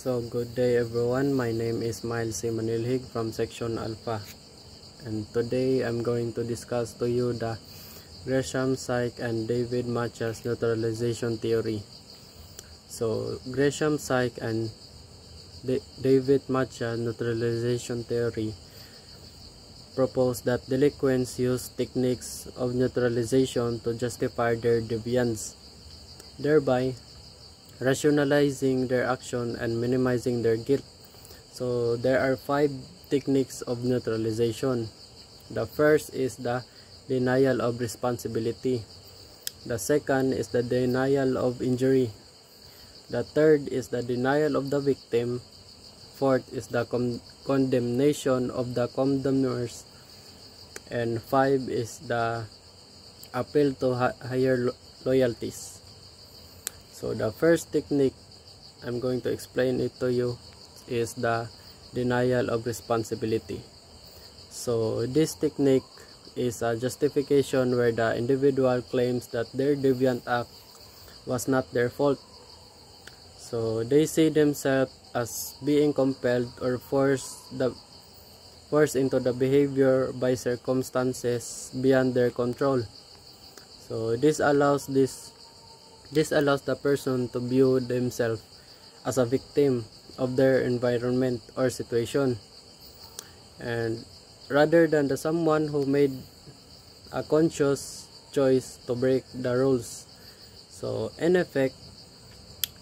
So good day everyone, my name is Miles C. Manilhig from Section Alpha, and today I'm going to discuss to you the Gresham, Sayk, and David Mathias neutralization theory. So Gresham, Sayk, and David Mathias neutralization theory propose that delinquents use techniques of neutralization to justify their deviance, thereby rationalizing their action and minimizing their guilt. So there are 5 techniques of neutralization. The first is the denial of responsibility. The second is the denial of injury. The third is the denial of the victim. Fourth is the condemnation of the condemners. And 5 is the appeal to higher loyalties. So the first technique I'm going to explain it to you is the denial of responsibility. So this technique is a justification where the individual claims that their deviant act was not their fault. So they see themselves as being compelled or forced into the behavior by circumstances beyond their control. So this allows the person to view themselves as a victim of their environment or situation, and rather than the someone who made a conscious choice to break the rules. So in effect,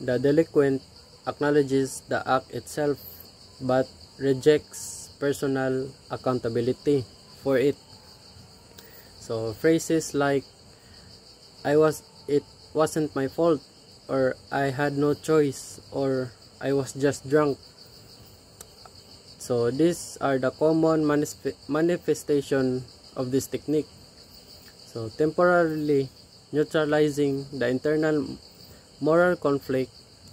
the delinquent acknowledges the act itself but rejects personal accountability for it. So phrases like it wasn't my fault, or I had no choice, or I was just drunk. So these are the common manifestation of this technique. So temporarily neutralizing the internal moral conflict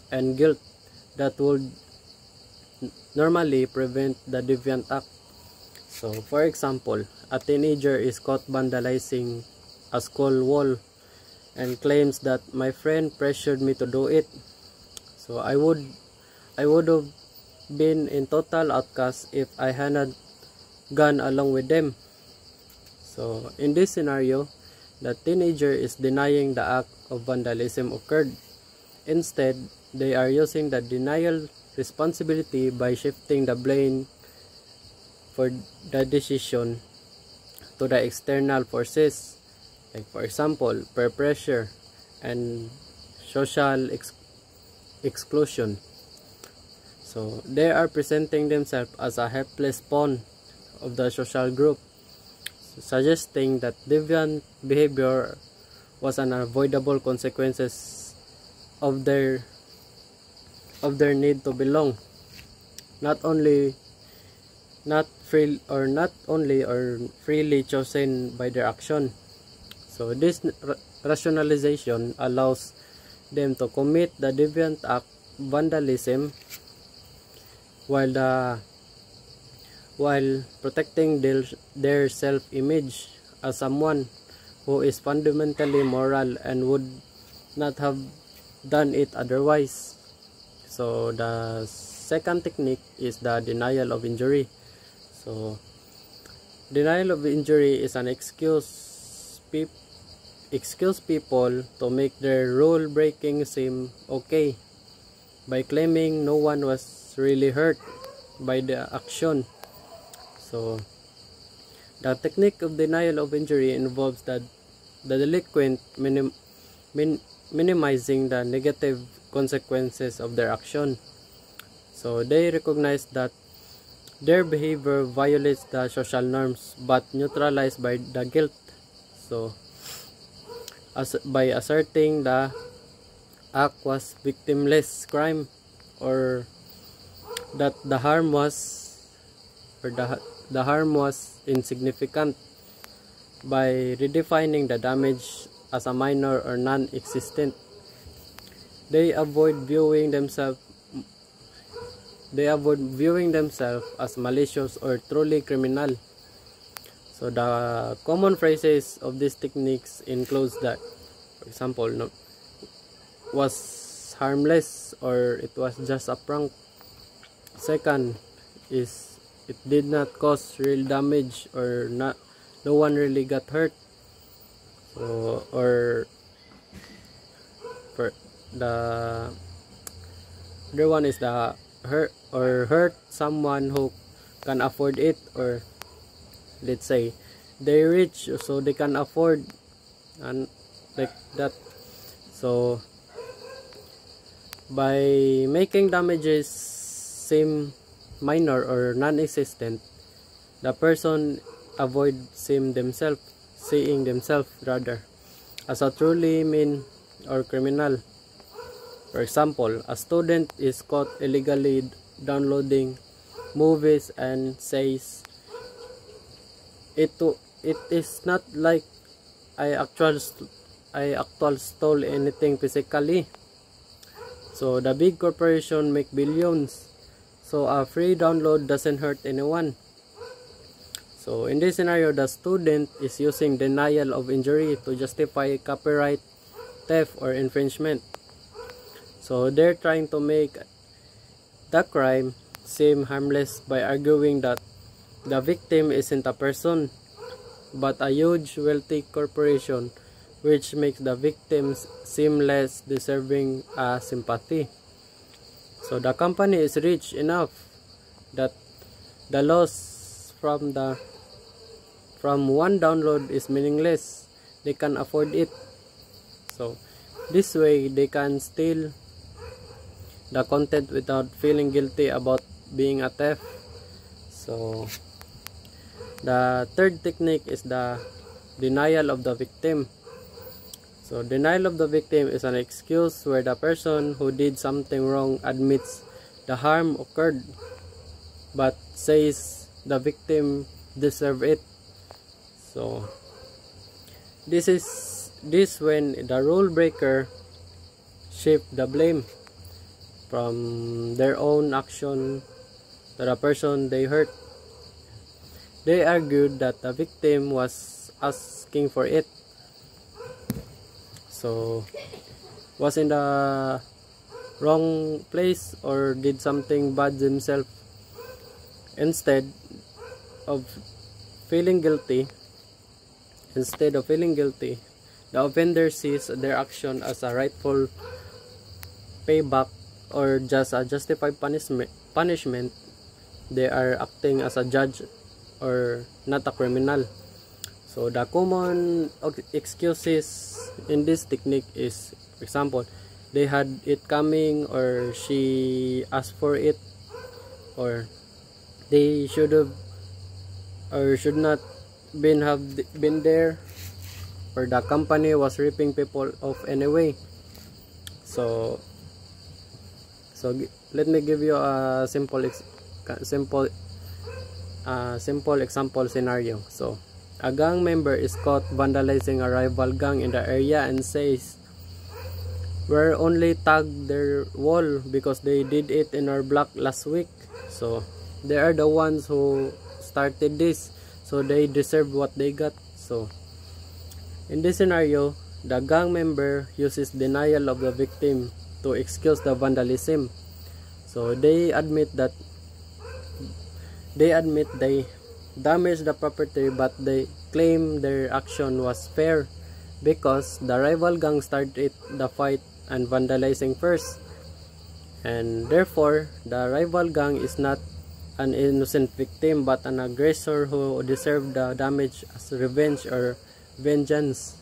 and guilt that would normally prevent the deviant act. So for example, a teenager is caught vandalizing a school wall and claims that my friend pressured me to do it. So I would have been in total outcast if I hadn't gone along with them. So in this scenario, the teenager is denying the act of vandalism occurred. Instead, they are using the denial responsibility by shifting the blame for the decision to the external forces, like for example, peer pressure and social exclusion. So they are presenting themselves as a helpless pawn of the social group, suggesting that deviant behavior was an unavoidable consequences of their need to belong, not only freely chosen by their action. So this rationalization allows them to commit the deviant act, vandalism, while protecting their self-image as someone who is fundamentally moral and would not have done it otherwise. So the second technique is the denial of injury. So denial of injury is an excuse people to make their rule breaking seem okay by claiming no one was really hurt by the action. So the technique of denial of injury involves the delinquent minimizing the negative consequences of their action. So they recognize that their behavior violates the social norms but neutralized by the guilt. So by asserting the act was victimless crime, or that the harm was insignificant, by redefining the damage as a minor or non-existent, they avoid viewing themselves as malicious or truly criminal. So the common phrases of these techniques includes that, for example, was harmless, or it was just a prank, second is it did not cause real damage, or no one really got hurt. So, or for the other one is the hurt someone who can afford it, or let's say they rich so they can afford, and like that. So by making damages seem minor or non-existent, the person avoid seeing themselves rather as a truly mean or criminal. For example, a student is caught illegally downloading movies and says it is not like I actually stole anything physically. So the big corporation make billions, so a free download doesn't hurt anyone. So in this scenario, the student is using denial of injury to justify copyright theft or infringement. So they're trying to make the crime seem harmless by arguing that the victim isn't a person but a huge wealthy corporation, which makes the victims seem less deserving sympathy. So the company is rich enough that the loss from one download is meaningless. They can afford it. So this way they can steal the content without feeling guilty about being a theft. So the third technique is the denial of the victim. So denial of the victim is an excuse where the person who did something wrong admits the harm occurred but says the victim deserved it. So this when the rule breaker shift the blame from their own action to the person they hurt. They argued that the victim was asking for it, so was in the wrong place or did something bad themselves. Instead of feeling guilty, the offender sees their action as a rightful payback or just a justified punishment. They are acting as a judge or not a criminal. So the common excuses in this technique is, for example, they had it coming, or she asked for it, or they should have or should not been there, or the company was ripping people off anyway. So let me give you a simple example scenario. So a gang member is caught vandalizing a rival gang in the area and says, "We're only tagged their wall because they did it in our block last week. So they are the ones who started this, so they deserve what they got." So in this scenario, the gang member uses denial of the victim to excuse the vandalism. So they admit they damaged the property, but they claim their action was fair because the rival gang started the fight and vandalizing first, and therefore the rival gang is not an innocent victim but an aggressor who deserved the damage as revenge or vengeance.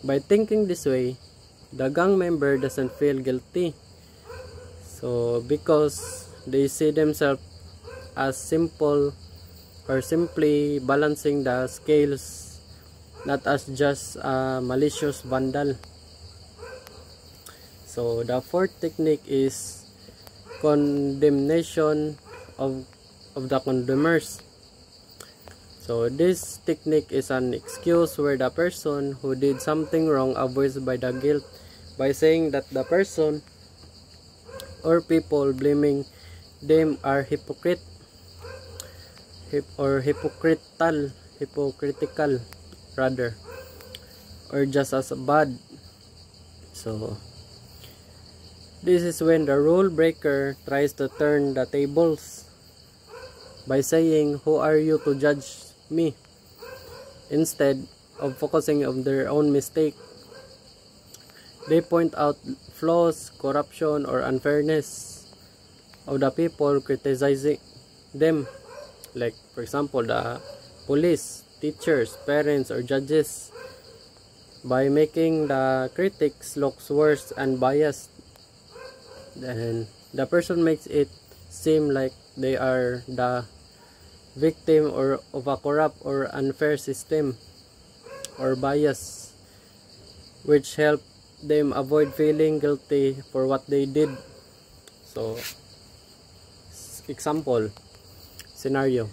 By thinking this way, the gang member doesn't feel guilty, so because they see themselves as simply balancing the scales, not as just a malicious vandal. So the fourth technique is condemnation of the condemners. So this technique is an excuse where the person who did something wrong avoids by the guilt by saying that the person or people blaming them are hypocritical rather, or just as bad. So This is when the rule breaker tries to turn the tables by saying, "Who are you to judge me?" Instead of focusing on their own mistake, they point out flaws, corruption, or unfairness of the people criticizing them. Like, for example, the police, teachers, parents, or judges, by making the critics look worse and biased. Then the person makes it seem like they are the victim of a corrupt or unfair system or bias, which help them avoid feeling guilty for what they did. So, example, scenario.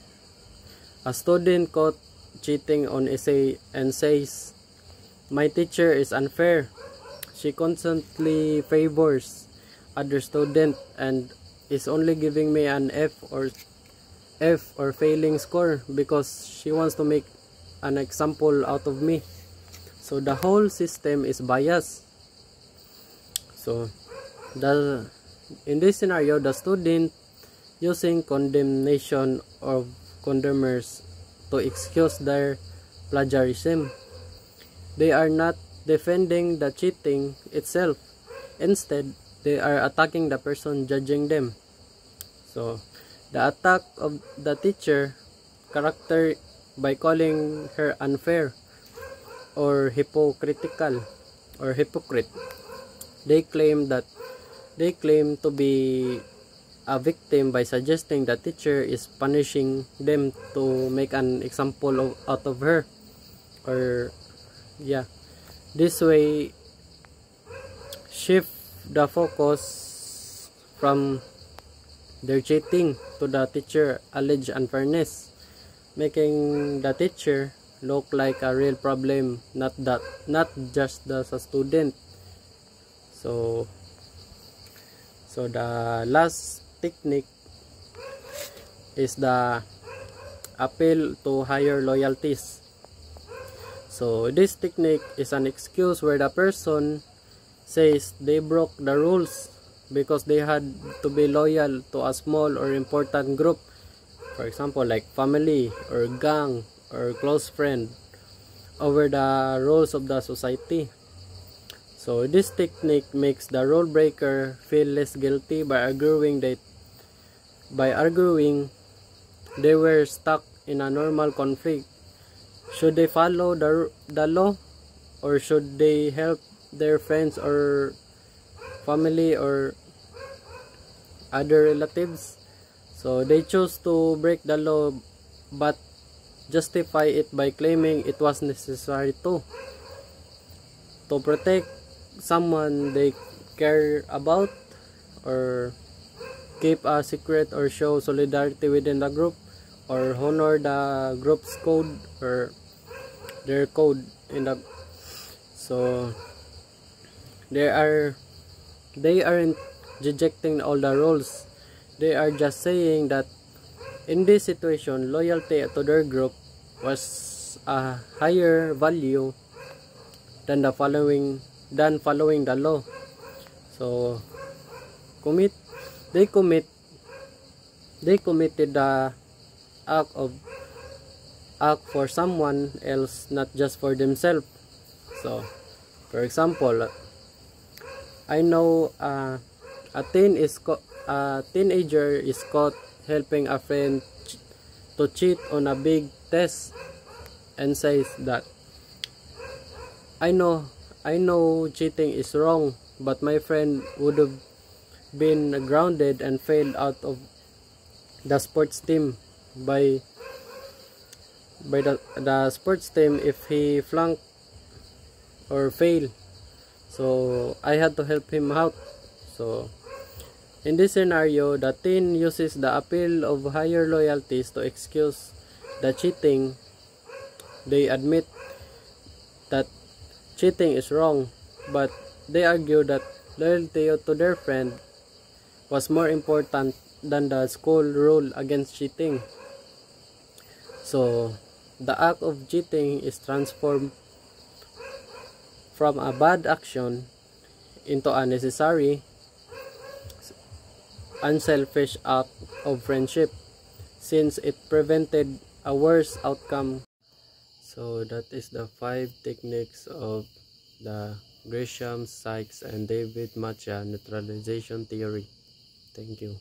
A student caught cheating on essay and says, "My teacher is unfair. She constantly favors other student and is only giving me an F or failing score because she wants to make an example out of me. So the whole system is biased." So in this scenario, the student using condemnation of condemners to excuse their plagiarism. They are not defending the cheating itself. Instead, they are attacking the person judging them. So the attack of the teacher character by calling her unfair or hypocritical or hypocrite. They claim to be a victim by suggesting the teacher is punishing them to make an example out of her. Or yeah, this way shift the focus from their cheating to the teacher alleged unfairness, making the teacher look like a real problem, not just the student. So the last technique is the appeal to higher loyalties. So this technique is an excuse where the person says they broke the rules because they had to be loyal to a small or important group, for example like family or gang or close friend, over the rules of the society. So this technique makes the rule breaker feel less guilty by arguing they were stuck in a normal conflict. Should they follow the law, or should they help their friends or family or other relatives? So they chose to break the law but justify it by claiming it was necessary to protect someone they care about, or keep a secret, or show solidarity within the group, or honor the group's code or their code in the. So they aren't rejecting all the rules. They are just saying that in this situation, loyalty to their group was a higher value than following the law. So they committed the act for someone else, not just for themselves. So for example, I know a teenager is caught helping a friend to cheat on a big test and says that I know cheating is wrong, but my friend would have been grounded and failed out of the sports team by the sports team if he flunked or failed. So I had to help him out. So in this scenario, the teen uses the appeal of higher loyalties to excuse the cheating. They admit that cheating is wrong, but they argue that loyalty to their friend was more important than the school rule against cheating. So the act of cheating is transformed from a bad action into a necessary unselfish act of friendship, since it prevented a worse outcome. So that is the 5 techniques of the Gresham, Sykes, and David Matcha neutralization theory. Thank you.